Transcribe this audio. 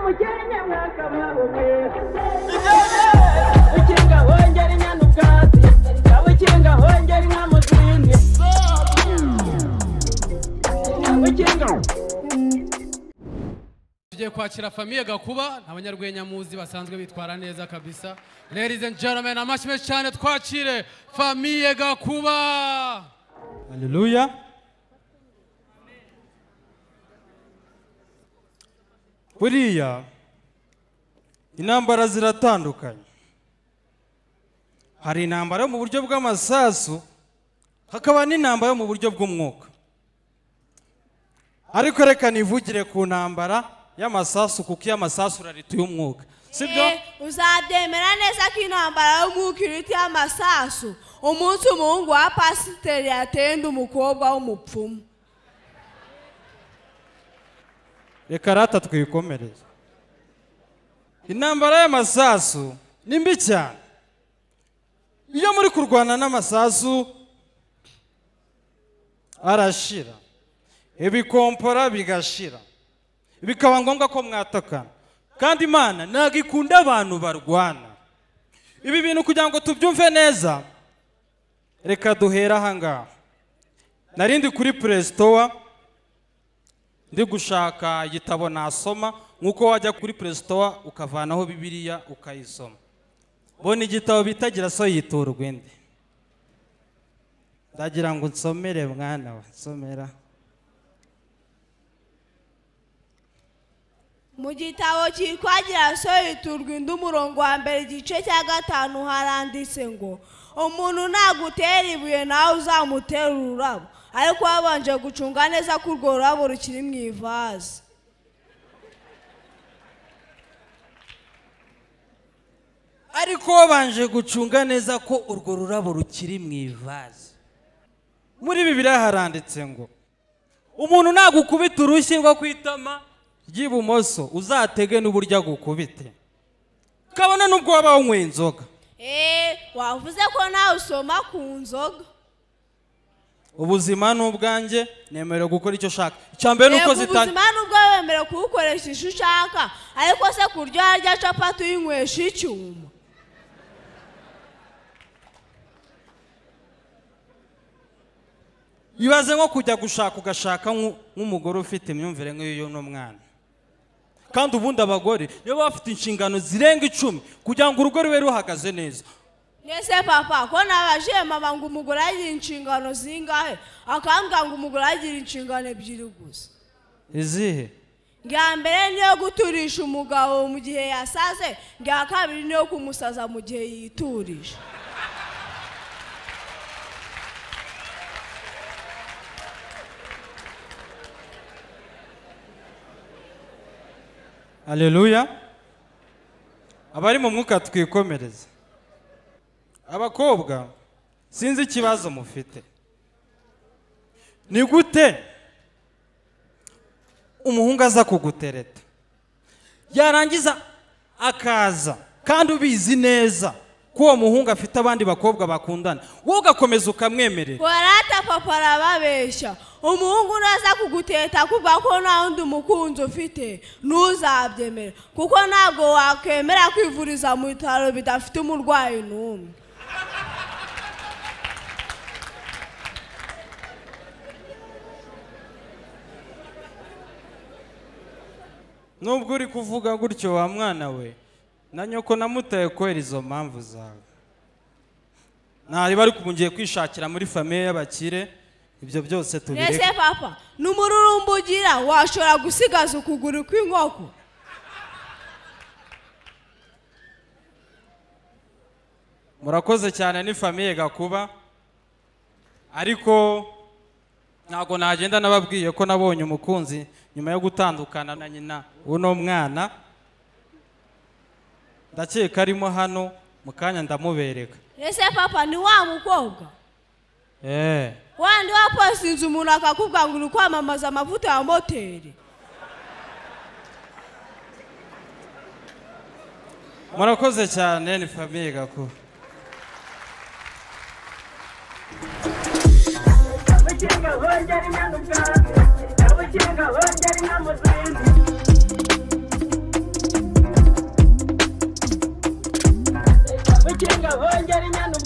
Nyabukenya mwakamabuye Ukinga hongera inyanubwati Nyabukinga hongera inkamuzindi Nyabukinga Tugiye kwakira famiye Gakuba abanyarwenya muzi basanzwe bitwara neza kabisa. Ladies and gentlemen, amashyi cyane twakire famiye Gakuba. Haleluya. Buriya intambara ziratandukanye. Hari intambara yo mu buryo bw'amasasu, hakaba n'intambara yo mu buryo bw'umwuka. Ariko reka nivugire ku ntambara y'amasasu kuko y'amasasu rarituye umwuka. Sibyo? Uzabyemera neza ko intambara y'umwuka irituye amasasu. Umunsi umuhungu wa pasiteri yatenda umukobwa w'umupfumu. Reka rata twikomereze. Intambara y'amasasu ni mbi cyane. Iyo muri kurwana n'amasasu arashira, ibikompora bigashira, bikaba ngombwa ko mwatakana. Kandi Imana ntabwo ikunda abantu barwana. Ibi bintu kugira ngo tubyumve neza, reka duhera aha ngaha. Narindi kuri Play Store ndi gushaka igitabo nasoma, nkuko wajya kuri Play Store ukavanaho Bibiliya ukayisoma. Bona igitabo bitagira so yitura urwende. Ndagira ngo nsomere mwana wa, nsomera. Mu gitabo cyitwagira so yiturwa indi umurongo wa mbere igice cya 5 haranditse ngo umuntu nagutera ibuye nawe uzamutera ururabo, ariko wabanje gucunga neza ko urwo rurabo rukiri mu ivaze. Ariko wabanje gucunga neza ko urwo rurabo rukiri mu ivaze. Muri Bibiliya haranditse ngo umuntu nagukubita urushyi rwo kwitama ry'ibumoso uzatege n'uburyo gukubite. Kabona nubwo waba unyweye inzoga. Wavuze ko nawe usoma ku nzoga. Ubuzima n'ubwanjye nemerewe gukora icyo shaka. Icyambere nuko ubuzima n'ubwo wemerewe kubukoresha icyo ushaka, ariko se kurya rya capati uyinywesha icyuma. Ibaze nko kujya gushaka ugashaka nk'umugore ufite imyumvire nk'iyo n'umwana. Kandi ubundi abagore nibo bafite inshingano zirenga 10 kugira ngo urugo rube ruhagaze neza. Nese papa ko nabaje mama ngo umugore agira inshingano zingahe, akambwa ngo umugore agira inshingano 2 gusa. Izihe? Ngya mbere niyo guturisha umugabo mu gihe yasaze, ngya kabiri niyo kumusaza mu gihe yiturije. Haleluya. Abari mu mwuka twikomereze. Abakobwa sinzi ikibazo mufite. Ni gute umuhungu aza kugutereta, yarangiza akaza kandi ubizi neza ko uwo muhungu afite abandi bakobwa bakundana, wowe ugakomeza ukamwemerera? Warata papa arababeshya. Umuhungu naza kuguteta kuva ko nta wundi umukunzi ufite, ntuzabyemera kuko ntabwo wakemera kwivuriza mu bitaro bidafite umurwayi n'umwe. Nubwo uri kuvuga gutyo wa mwana we, na nyoko namutaye kwera izo mpamvu zawe. Ntari bari kumungiye kwishakira muri famiye y'abakire, ibyo byose tubireke. Nese papa n'umururumbu ugira washobora gusigaza ukuguru kw'inkoko. Murakoze cyane ni famiye Gakuba, ariko ntago nagenda nababwiye ko nabonye umukunzi nyuma yo gutandukana na nyina uno mwana. Ndakeka arimo hano mu kanya ndamubereka. Nese papa ni wa mukobwa? Wandi waposinze umuntu akakubwa ngo uri kwamamaza amavuta ya moteri. Murakoze cyane ni famiye Gakuba. Nyabukinga hongera inyanubwati Nyabukinga hongera inkamuzindi Kabukinga hongera inyana